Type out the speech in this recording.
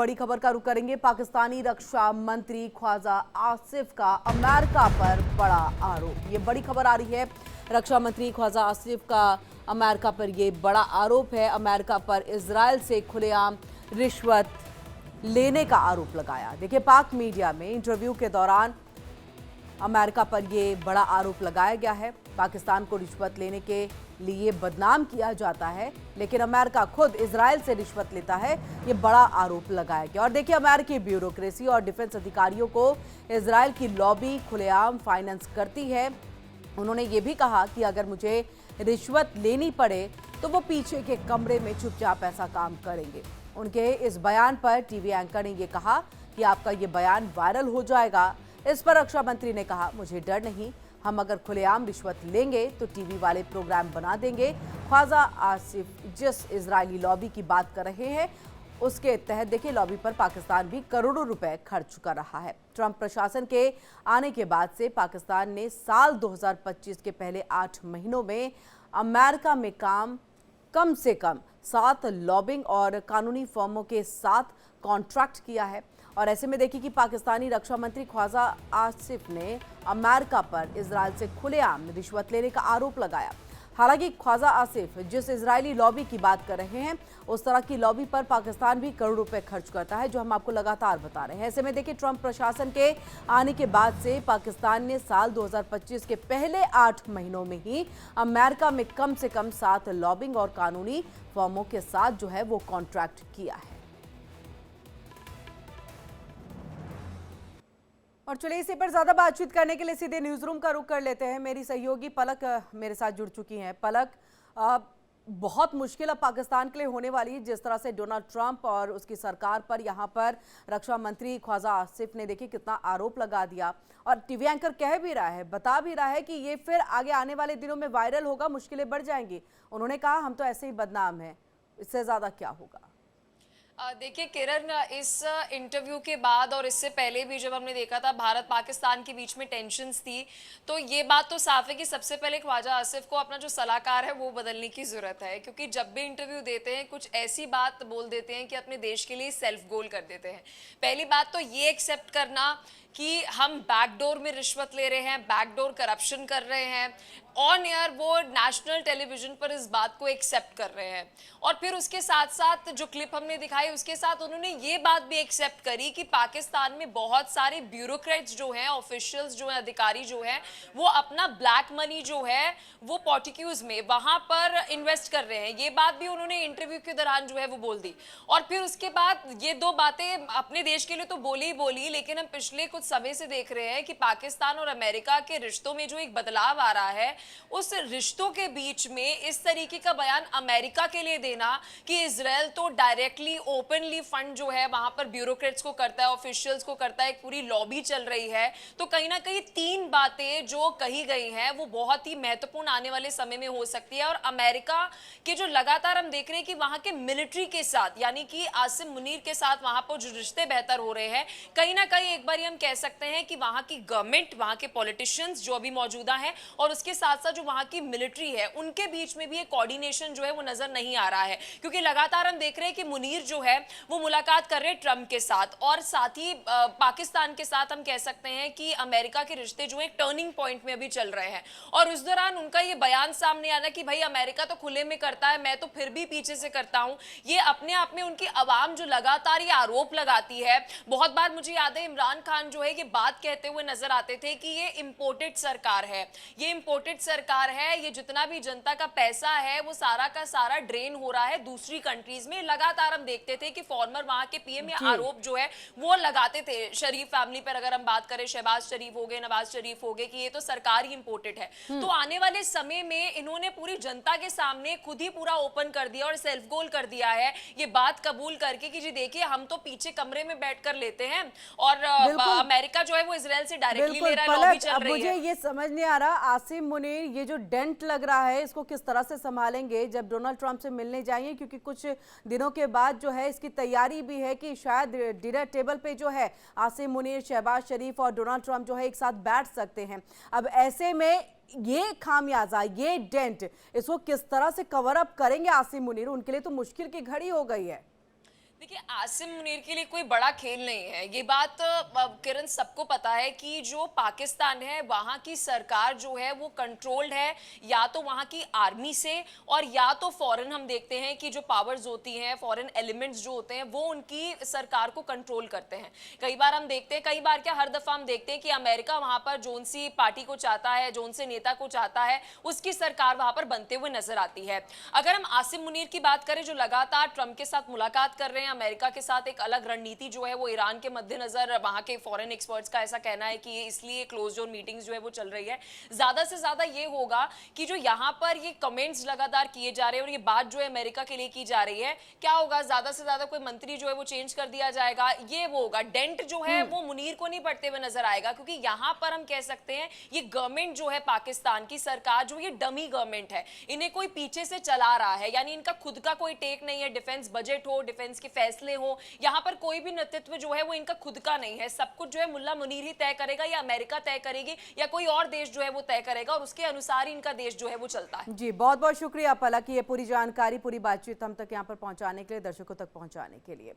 बड़ी खबर का रुख करेंगे। पाकिस्तानी रक्षा मंत्री ख्वाजा आसिफ का अमेरिका पर बड़ा आरोप। ये बड़ी खबर आ रही है। रक्षा मंत्री ख्वाजा आसिफ का अमेरिका पर ये बड़ा आरोप है। अमेरिका पर इजराइल से खुलेआम रिश्वत लेने का आरोप लगाया। देखिए, पाक मीडिया में इंटरव्यू के दौरान अमेरिका पर ये बड़ा आरोप लगाया गया है। पाकिस्तान को रिश्वत लेने के लिए बदनाम किया जाता है, लेकिन अमेरिका खुद इजराइल से रिश्वत लेता है, ये बड़ा आरोप लगाया गया। और देखिए, अमेरिकी ब्यूरोक्रेसी और डिफेंस अधिकारियों को इजराइल की लॉबी खुलेआम फाइनेंस करती है। उन्होंने ये भी कहा कि अगर मुझे रिश्वत लेनी पड़े तो वो पीछे के कमरे में चुपचाप ऐसा काम करेंगे। उनके इस बयान पर टीवी एंकर ने ये कहा कि आपका ये बयान वायरल हो जाएगा। इस पर रक्षा मंत्री ने कहा, मुझे डर नहीं, हम अगर खुलेआम रिश्वत लेंगे तो टीवी वाले प्रोग्राम बना देंगे। ख्वाजा आसिफ जिस इजरायली लॉबी की बात कर रहे हैं, उसके तहत देखिए, लॉबी पर पाकिस्तान भी करोड़ों रुपए खर्च कर रहा है। ट्रंप प्रशासन के आने के बाद से पाकिस्तान ने साल 2025 के पहले 8 महीनों में अमेरिका में कम से कम 7 लॉबिंग और कानूनी फर्मों के साथ कॉन्ट्रैक्ट किया है। और ऐसे में देखिए कि पाकिस्तानी रक्षा मंत्री ख्वाजा आसिफ ने अमेरिका पर इजराइल से खुलेआम रिश्वत लेने का आरोप लगाया। हालांकि ख्वाजा आसिफ जिस इजरायली लॉबी की बात कर रहे हैं, उस तरह की लॉबी पर पाकिस्तान भी करोड़ रुपए खर्च करता है, जो हम आपको लगातार बता रहे हैं। ऐसे में देखिए, ट्रंप प्रशासन के आने के बाद से पाकिस्तान ने साल 2025 के पहले 8 महीनों में ही अमेरिका में कम से कम 7 लॉबिंग और कानूनी फर्मों के साथ जो है वो कॉन्ट्रैक्ट किया है। और चलिए, इसी पर ज्यादा बातचीत करने के लिए सीधे न्यूज रूम का रुख कर लेते हैं। मेरी सहयोगी पलक मेरे साथ जुड़ चुकी हैं। पलक, बहुत मुश्किल अब पाकिस्तान के लिए होने वाली है, जिस तरह से डोनाल्ड ट्रंप और उसकी सरकार पर यहाँ पर रक्षा मंत्री ख्वाजा आसिफ ने देखिए कितना आरोप लगा दिया। और टीवी एंकर कह भी रहा है, बता भी रहा है कि ये फिर आगे आने वाले दिनों में वायरल होगा, मुश्किलें बढ़ जाएंगी। उन्होंने कहा, हम तो ऐसे ही बदनाम हैं, इससे ज्यादा क्या होगा। देखिए किरण, इस इंटरव्यू के बाद और इससे पहले भी जब हमने देखा था भारत पाकिस्तान के बीच में टेंशन्स थी, तो ये बात तो साफ है कि सबसे पहले ख्वाजा आसिफ को अपना जो सलाहकार है वो बदलने की जरूरत है। क्योंकि जब भी इंटरव्यू देते हैं कुछ ऐसी बात बोल देते हैं कि अपने देश के लिए सेल्फ गोल कर देते हैं। पहली बात तो ये एक्सेप्ट करना कि हम बैकडोर में रिश्वत ले रहे हैं, बैकडोर करप्शन कर रहे हैं, ऑन एयर वो नेशनल टेलीविजन पर इस बात को एक्सेप्ट कर रहे हैं। और फिर उसके साथ साथ जो क्लिप हमने दिखाई, उसके साथ उन्होंने ये बात भी एक्सेप्ट करी कि पाकिस्तान में बहुत सारे ब्यूरोक्रेट्स जो हैं, ऑफिशियल्स जो हैं, अधिकारी जो हैं, वो अपना ब्लैक मनी जो है वो पॉर्टिक्यूज में वहां पर इन्वेस्ट कर रहे हैं। ये बात भी उन्होंने इंटरव्यू के दौरान जो है वो बोल दी। और फिर उसके बाद ये दो बातें अपने देश के लिए तो बोली ही बोली, लेकिन हम पिछले कुछ समय से देख रहे हैं कि पाकिस्तान और अमेरिका के रिश्तों में जो एक बदलाव आ रहा है, उस रिश्तों के बीच में इस तरीके का बयान अमेरिका के लिए देना कि इजराइल तो डायरेक्टली ओपनली फंड जो है वहां पर ब्यूरोक्रेट्स को करता है, ऑफिशियल्स को करता है, एक पूरी लॉबी चल रही है। तो कहीं ना कहीं 3 बातें जो कही गई हैं वो बहुत ही महत्वपूर्ण आने वाले समय में हो सकती है। और अमेरिका के जो लगातार हम देख रहे हैं कि वहां के मिलिट्री के साथ, यानी कि आसिम मुनीर के साथ वहां पर जो रिश्ते बेहतर हो रहे हैं, कहीं ना कहीं एक बार हम कह सकते हैं कि वहां की गवर्नमेंट, वहां के पॉलिटिशियंस जो अभी मौजूदा हैं और उसके साथ साथ जो वहां की मिलिट्री है, उनके बीच में भी एक कोऑर्डिनेशन जो है वो नजर नहीं आ रहा है। क्योंकि लगातार हम देख रहे हैं कि मुनीर जो है वो मुलाकात कर रहे हैं ट्रंप के साथ, और साथ ही पाकिस्तान के साथ हम कह सकते हैं कि अमेरिका के रिश्ते जो है एक टर्निंग पॉइंट में अभी चल रहे हैं। और उस दौरान उनका ये बयान सामने आना कि भाई अमेरिका तो खुले में करता है, मैं तो फिर भी पीछे से करता हूं, ये अपने आप में उनकी आवाम जो लगातार ये आरोप लगाती है। बहुत बार मुझे याद है इमरान खान जो है ये बात कहते हुए नजर आते थे कि ये इंपोर्टेड सरकार है, ये इंपोर्टेड सरकार है, ये जितना भी जनता का पैसा है वो सारा का सारा ड्रेन हो रहा है दूसरी कंट्रीज में। लगातार हम देखते थे कि फॉर्मर वहां के पीएम ये आरोप जो है वो लगाते थे शरीफ फैमिली पर। अगर हम बात करें, शहबाज शरीफ हो गए, नवाज शरीफ हो गए, कि ये तो सरकार ही इंपोर्टेड है। तो आने वाले समय में इन्होंने पूरी जनता के सामने खुद ही पूरा ओपन कर दिया और सेल्फ गोल कर दिया है, ये बात कबूल करके कि जी देखिए हम तो पीछे कमरे में बैठकर लेते हैं और अमेरिका जो है वो इजराइल से डायरेक्टली ले रहा है, लॉबी चल रही है। मुझे ये समझ नहीं आ रहा, आसिम मुनीर ये जो डेंट लग रहा है इसको किस तरह से संभालेंगे जब डोनाल्ड ट्रंप से मिलने जाएंगे, क्योंकि कुछ दिनों के बाद जो है इसकी तैयारी भी है कि शायद डिनर टेबल पे जो है आसिम मुनीर, शहबाज शरीफ और डोनाल्ड ट्रंप जो है एक साथ बैठ सकते हैं। अब ऐसे में ये खामियाजा, ये डेंट, इसको किस तरह से कवर अप करेंगे आसिम मुनीर? उनके लिए तो मुश्किल की घड़ी हो गई है। देखिए, आसिम मुनीर के लिए कोई बड़ा खेल नहीं है। ये बात किरण सबको पता है कि जो पाकिस्तान है वहाँ की सरकार जो है वो कंट्रोल्ड है या तो वहाँ की आर्मी से और या तो फॉरेन, हम देखते हैं कि जो पावर्स होती हैं, फॉरेन एलिमेंट्स जो होते हैं वो उनकी सरकार को कंट्रोल करते हैं। कई बार हम देखते हैं, कई बार क्या हर दफा हम देखते हैं कि अमेरिका वहाँ पर जोन सी पार्टी को चाहता है, जोन से नेता को चाहता है, उसकी सरकार वहाँ पर बनते हुए नजर आती है। अगर हम आसिम मुनीर की बात करें जो लगातार ट्रंप के साथ मुलाकात कर रहे हैं, अमेरिका के साथ एक अलग रणनीति जो है वो ईरान के मद्देनजर, वहां के फॉरेन एक्सपर्ट्स का ऐसा कहना है कि ये इसलिए क्लोज डोर मीटिंग्स जो है वो चल रही है। ज्यादा से ज्यादा ये होगा कि जो यहाँ पर ये कमेंट्स लगातार किए जा रहे हैं और ये बात जो है अमेरिका के लिए की जा रही है, क्या होगा, ज्यादा से ज्यादा कोई मंत्री जो है वो चेंज कर दिया जाएगा, ये वो होगा। डेंट जो है वो मुनीर को नहीं पड़ते हुए नजर आएगा, क्योंकि यहाँ पर हम कह सकते हैं ये गवर्नमेंट जो है पाकिस्तान की सरकार जो ये डमी गवर्नमेंट है, इन्हें कोई पीछे से चला रहा है, यानी इनका खुद का कोई टेक नहीं है। डिफेंस बजट हो, डिफेंस के फैसले हो, यहाँ पर कोई भी नेतृत्व जो है वो इनका खुद का नहीं है। सब कुछ जो है मुल्ला मुनीर ही तय करेगा, या अमेरिका तय करेगी, या कोई और देश जो है वो तय करेगा, और उसके अनुसार ही इनका देश जो है वो चलता है। जी, बहुत बहुत शुक्रिया पलक, ये पूरी जानकारी, पूरी बातचीत हम तक यहाँ पर पहुंचाने के लिए, दर्शकों तक पहुंचाने के लिए।